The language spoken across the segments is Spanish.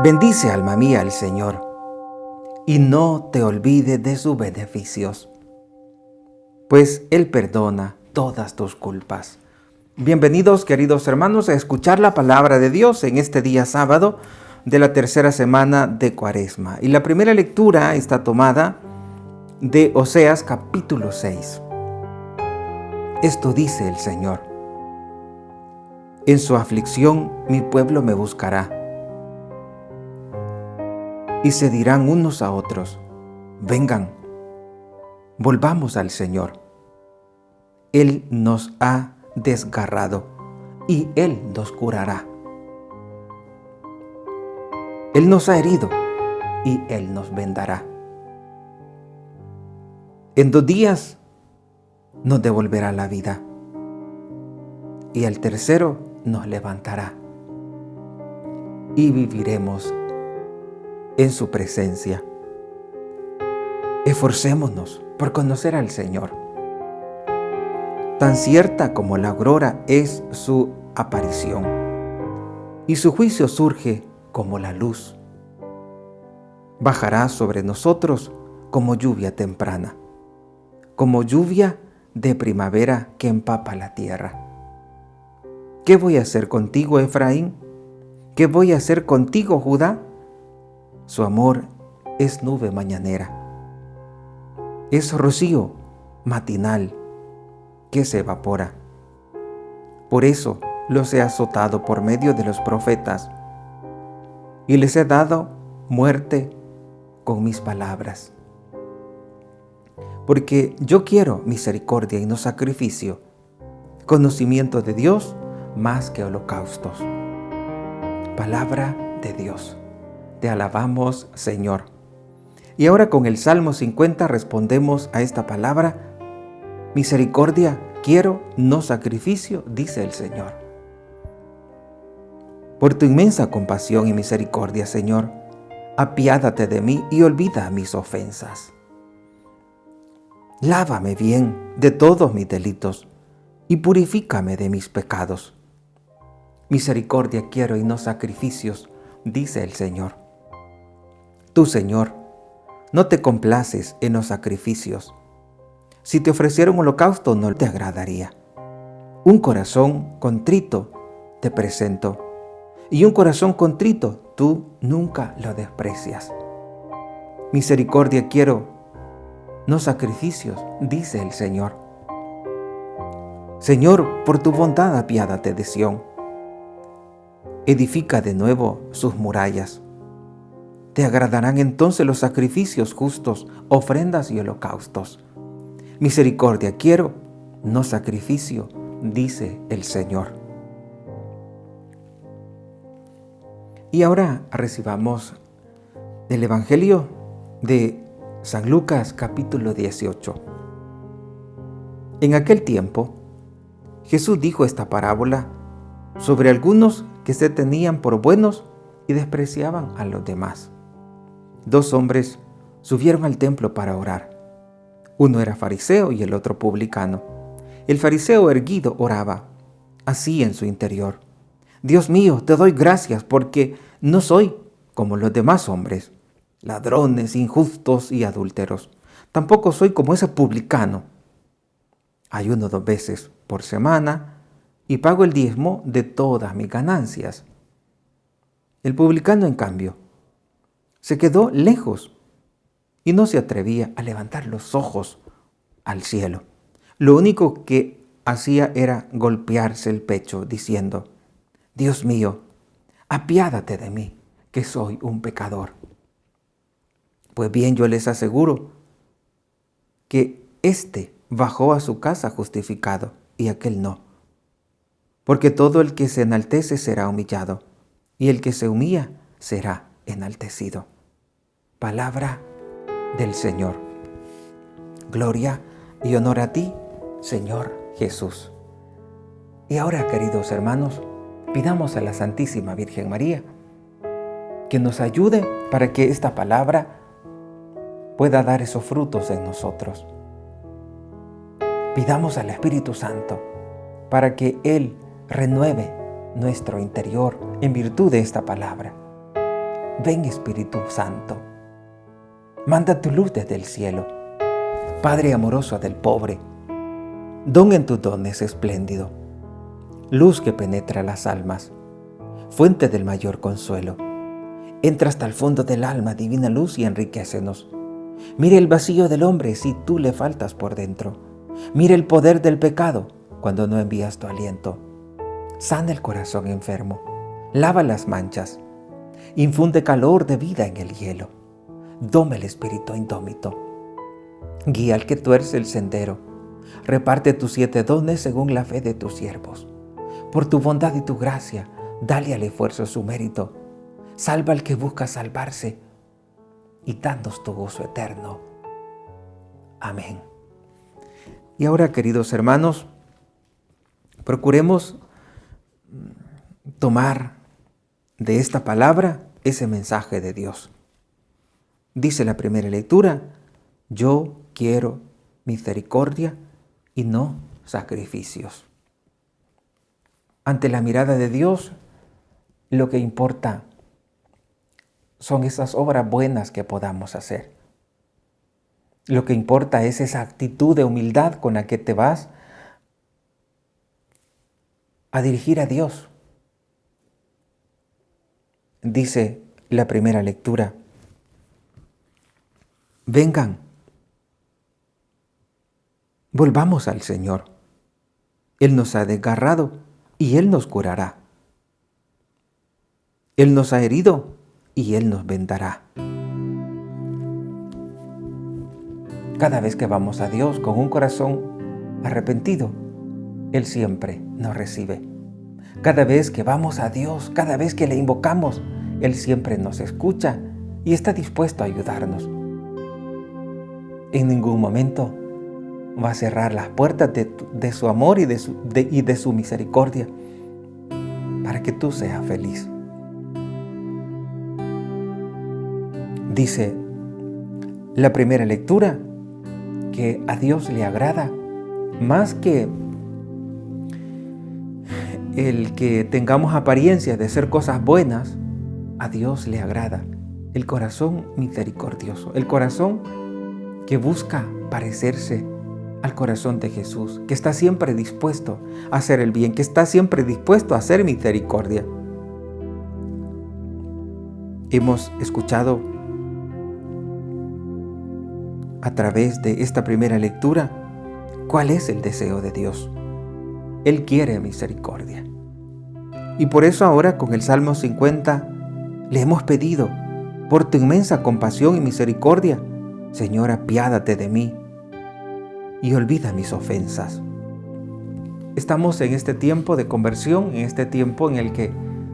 Bendice, alma mía, al Señor, y no te olvides de sus beneficios, pues Él perdona todas tus culpas. Bienvenidos, queridos hermanos, a escuchar la palabra de Dios en este día sábado de la tercera semana de Cuaresma. Y la primera lectura está tomada de Oseas capítulo 6. Esto dice el Señor: en su aflicción mi pueblo me buscará, y se dirán unos a otros: vengan, volvamos al Señor. Él nos ha desgarrado y Él nos curará. Él nos ha herido y Él nos vendará. En 2 días nos devolverá la vida y al tercero nos levantará y viviremos en su presencia. Esforcémonos por conocer al Señor. Tan cierta como la aurora es su aparición, y su juicio surge como la luz. Bajará sobre nosotros como lluvia temprana, como lluvia de primavera que empapa la tierra. ¿Qué voy a hacer contigo, Efraín? ¿Qué voy a hacer contigo, Judá? Su amor es nube mañanera, es rocío matinal que se evapora. Por eso los he azotado por medio de los profetas y les he dado muerte con mis palabras. Porque yo quiero misericordia y no sacrificio, conocimiento de Dios más que holocaustos. Palabra de Dios. Te alabamos, Señor. Y ahora con el Salmo 50 respondemos a esta palabra: misericordia quiero, no sacrificio, dice el Señor. Por tu inmensa compasión y misericordia, Señor, apiádate de mí y olvida mis ofensas. Lávame bien de todos mis delitos y purifícame de mis pecados. Misericordia quiero y no sacrificios, dice el Señor. Tú, Señor, no te complaces en los sacrificios. Si te ofreciera un holocausto, no te agradaría. Un corazón contrito te presento, y un corazón contrito tú nunca lo desprecias. Misericordia quiero, no sacrificios, dice el Señor. Señor, por tu bondad apiádate de Sión. Edifica de nuevo sus murallas. Te agradarán entonces los sacrificios justos, ofrendas y holocaustos. Misericordia quiero, no sacrificio, dice el Señor. Y ahora recibamos el Evangelio de San Lucas capítulo 18. En aquel tiempo, Jesús dijo esta parábola sobre algunos que se tenían por buenos y despreciaban a los demás. 2 hombres subieron al templo para orar. Uno era fariseo y el otro publicano. El fariseo erguido oraba así en su interior: Dios mío, te doy gracias porque no soy como los demás hombres, ladrones, injustos y adúlteros. Tampoco soy como ese publicano. Ayuno 2 veces por semana y pago el diezmo de todas mis ganancias. El publicano, en cambio, se quedó lejos y no se atrevía a levantar los ojos al cielo. Lo único que hacía era golpearse el pecho diciendo: Dios mío, apiádate de mí, que soy un pecador. Pues bien, yo les aseguro que éste bajó a su casa justificado y aquel no. Porque todo el que se enaltece será humillado, y el que se humilla será enaltecido. Palabra del Señor. Gloria y honor a ti, Señor Jesús. Y ahora, queridos hermanos, pidamos a la Santísima Virgen María que nos ayude para que esta palabra pueda dar esos frutos en nosotros. Pidamos al Espíritu Santo para que Él renueve nuestro interior en virtud de esta palabra. Ven, Espíritu Santo. Manda tu luz desde el cielo. Padre amoroso del pobre, don en tus dones espléndido, luz que penetra las almas, fuente del mayor consuelo. Entra hasta el fondo del alma, divina luz, y enriquécenos. Mire el vacío del hombre si tú le faltas por dentro. Mire el poder del pecado cuando no envías tu aliento. Sana el corazón enfermo, lava las manchas, infunde calor de vida en el hielo. Doma el espíritu indómito, guía al que tuerce el sendero. Reparte tus 7 dones según la fe de tus siervos. Por tu bondad y tu gracia, dale al esfuerzo su mérito. Salva al que busca salvarse y danos tu gozo eterno. Amén. Y ahora, queridos hermanos, procuremos tomar de esta palabra ese mensaje de Dios. Dice la primera lectura: yo quiero misericordia y no sacrificios. Ante la mirada de Dios, lo que importa son esas obras buenas que podamos hacer. Lo que importa es esa actitud de humildad con la que te vas a dirigir a Dios. Dice la primera lectura: vengan, volvamos al Señor. Él nos ha desgarrado y Él nos curará. Él nos ha herido y Él nos vendará. Cada vez que vamos a Dios con un corazón arrepentido, Él siempre nos recibe. Cada vez que vamos a Dios, cada vez que le invocamos, Él siempre nos escucha y está dispuesto a ayudarnos. En ningún momento va a cerrar las puertas de su amor y de su misericordia para que tú seas feliz. Dice la primera lectura que a Dios le agrada más que el que tengamos apariencia de hacer cosas buenas. A Dios le agrada el corazón misericordioso, el corazón que busca parecerse al corazón de Jesús, que está siempre dispuesto a hacer el bien, que está siempre dispuesto a hacer misericordia. Hemos escuchado a través de esta primera lectura cuál es el deseo de Dios. Él quiere misericordia. Y por eso ahora con el Salmo 50 le hemos pedido: por tu inmensa compasión y misericordia, Señor, apiádate de mí y olvida mis ofensas. Estamos en este tiempo de conversión, en este tiempo en el que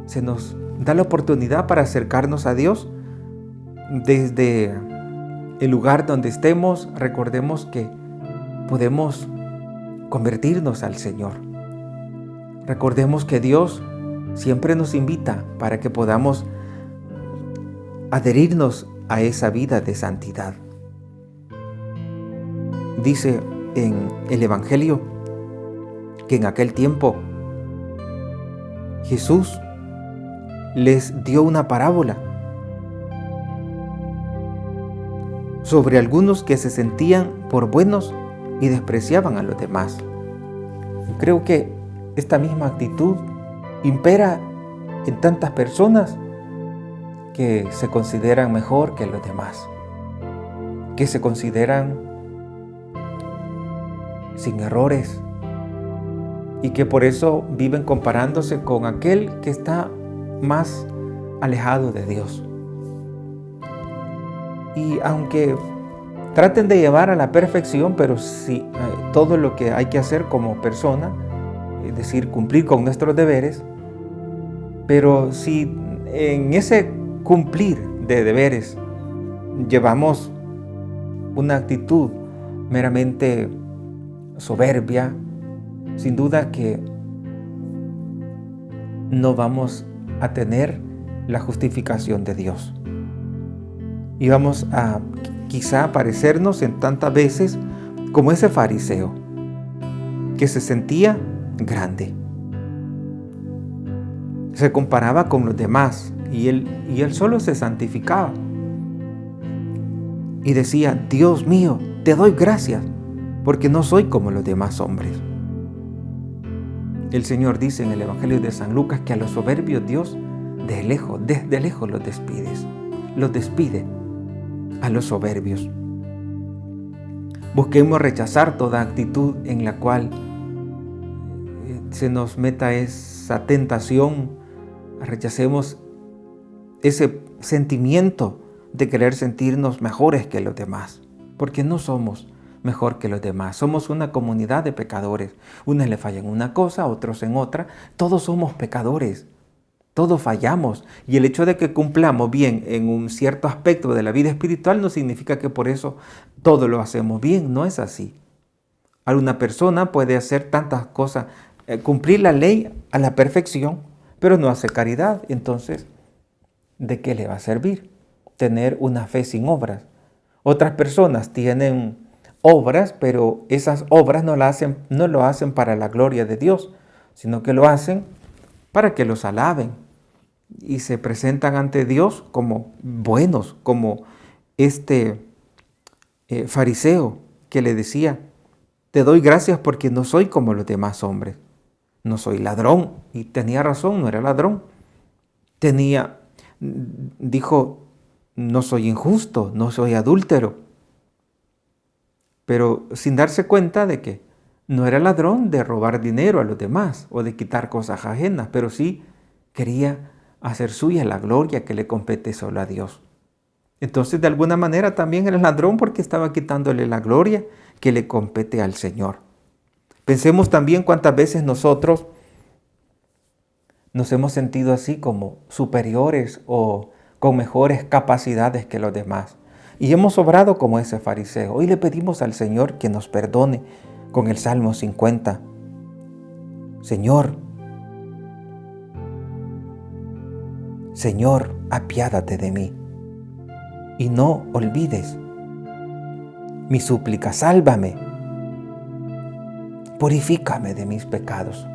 se nos da la oportunidad para acercarnos a Dios. Desde el lugar donde estemos, recordemos que podemos convertirnos al Señor. Recordemos que Dios siempre nos invita para que podamos adherirnos a esa vida de santidad. Dice en el Evangelio que en aquel tiempo Jesús les dio una parábola sobre algunos que se sentían por buenos y despreciaban a los demás. Creo que esta misma actitud impera en tantas personas que se consideran mejor que los demás, que se consideran sin errores y que por eso viven comparándose con aquel que está más alejado de Dios. Y aunque traten de llevar a la perfección, pero sí, todo lo que hay que hacer como persona, es decir, cumplir con nuestros deberes, pero si en ese cumplir de deberes llevamos una actitud meramente soberbia, sin duda que no vamos a tener la justificación de Dios. Y vamos a quizá parecernos en tantas veces como ese fariseo que se sentía grande. Se comparaba con los demás y él solo se santificaba. Y decía: Dios mío, te doy gracias, porque no soy como los demás hombres. El Señor dice en el Evangelio de San Lucas que a los soberbios Dios desde lejos los despide a los soberbios. Busquemos rechazar toda actitud en la cual se nos meta esa tentación. Rechacemos ese sentimiento de querer sentirnos mejores que los demás, porque no somos mejor que los demás. Somos una comunidad de pecadores. Unos le fallan una cosa, otros en otra. Todos somos pecadores. Todos fallamos. Y el hecho de que cumplamos bien en un cierto aspecto de la vida espiritual no significa que por eso todo lo hacemos bien. No es así. Alguna persona puede hacer tantas cosas, cumplir la ley a la perfección, pero no hace caridad. Entonces, ¿de qué le va a servir tener una fe sin obras? Otras personas tienen obras, pero esas obras no lo hacen para la gloria de Dios, sino que lo hacen para que los alaben y se presentan ante Dios como buenos, como este fariseo que le decía: te doy gracias porque no soy como los demás hombres, no soy ladrón. Y tenía razón, no era ladrón. Dijo: no soy injusto, no soy adúltero. Pero sin darse cuenta de que no era ladrón de robar dinero a los demás o de quitar cosas ajenas, pero sí quería hacer suya la gloria que le compete solo a Dios. Entonces, de alguna manera también era ladrón porque estaba quitándole la gloria que le compete al Señor. Pensemos también cuántas veces nosotros nos hemos sentido así como superiores o con mejores capacidades que los demás. Y hemos obrado como ese fariseo. Hoy le pedimos al Señor que nos perdone con el Salmo 50. Señor, apiádate de mí y no olvides mi súplica. Sálvame, purifícame de mis pecados.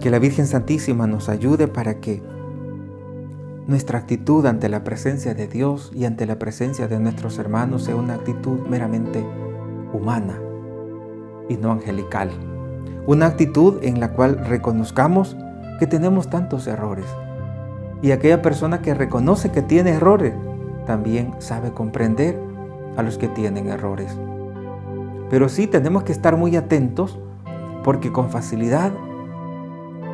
Que la Virgen Santísima nos ayude para que nuestra actitud ante la presencia de Dios y ante la presencia de nuestros hermanos sea una actitud meramente humana y no angelical. Una actitud en la cual reconozcamos que tenemos tantos errores. Y aquella persona que reconoce que tiene errores, también sabe comprender a los que tienen errores. Pero sí tenemos que estar muy atentos, porque con facilidad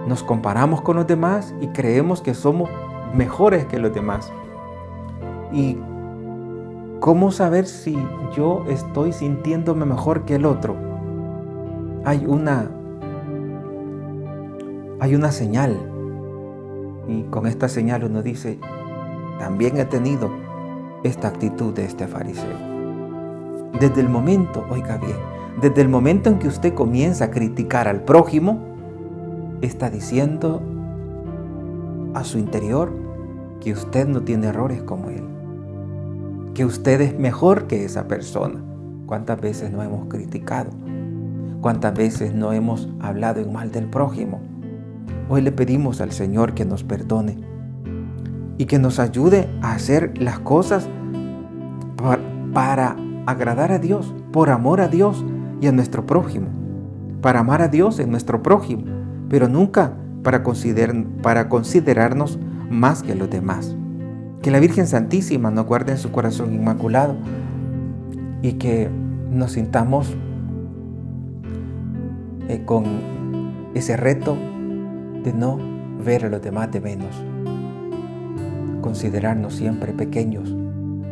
nos comparamos con los demás y creemos que somos mejores que los demás. ¿Y cómo saber si yo estoy sintiéndome mejor que el otro? Hay una señal, y con esta señal uno dice: también he tenido esta actitud de este fariseo. Desde el momento, oiga bien, desde el momento en que usted comienza a criticar al prójimo, está diciendo a su interior que usted no tiene errores como él, que usted es mejor que esa persona. ¿Cuántas veces no hemos criticado? ¿Cuántas veces no hemos hablado en mal del prójimo? Hoy le pedimos al Señor que nos perdone y que nos ayude a hacer las cosas para agradar a Dios, por amor a Dios y a nuestro prójimo, para amar a Dios en nuestro prójimo, pero nunca para considerarnos más que los demás. Que la Virgen Santísima nos guarde en su corazón inmaculado y que nos sintamos con ese reto de no ver a los demás de menos, considerarnos siempre pequeños,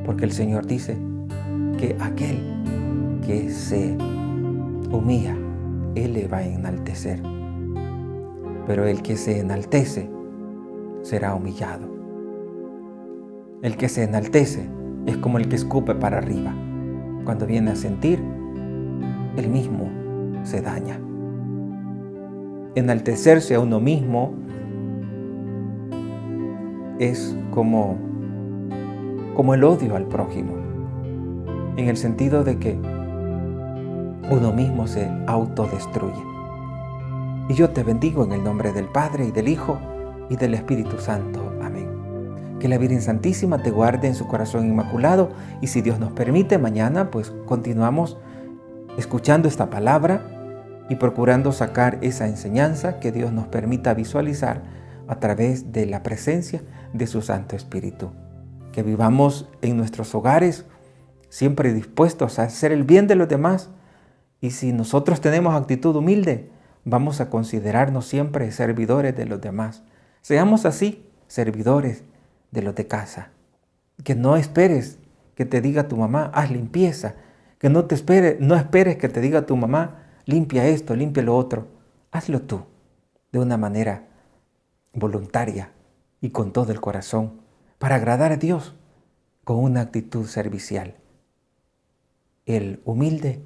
porque el Señor dice que aquel que se humilla, Él le va a enaltecer, pero el que se enaltece será humillado. El que se enaltece es como el que escupe para arriba. Cuando viene a sentir, él mismo se daña. Enaltecerse a uno mismo es como el odio al prójimo, en el sentido de que uno mismo se autodestruye. Y yo te bendigo en el nombre del Padre, y del Hijo, y del Espíritu Santo. Amén. Que la Virgen Santísima te guarde en su corazón inmaculado, y si Dios nos permite, mañana pues continuamos escuchando esta palabra y procurando sacar esa enseñanza que Dios nos permita visualizar a través de la presencia de su Santo Espíritu. Que vivamos en nuestros hogares siempre dispuestos a hacer el bien de los demás, y si nosotros tenemos actitud humilde, vamos a considerarnos siempre servidores de los demás. Seamos así, servidores de los de casa. Que no esperes que te diga tu mamá, haz limpieza. Que no esperes que te diga tu mamá, limpia esto, limpia lo otro. Hazlo tú, de una manera voluntaria y con todo el corazón, para agradar a Dios, con una actitud servicial. El humilde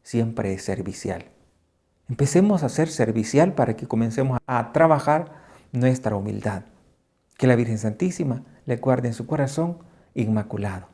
siempre es servicial. Empecemos a ser servicial para que comencemos a trabajar nuestra humildad. Que la Virgen Santísima le guarde en su corazón inmaculado.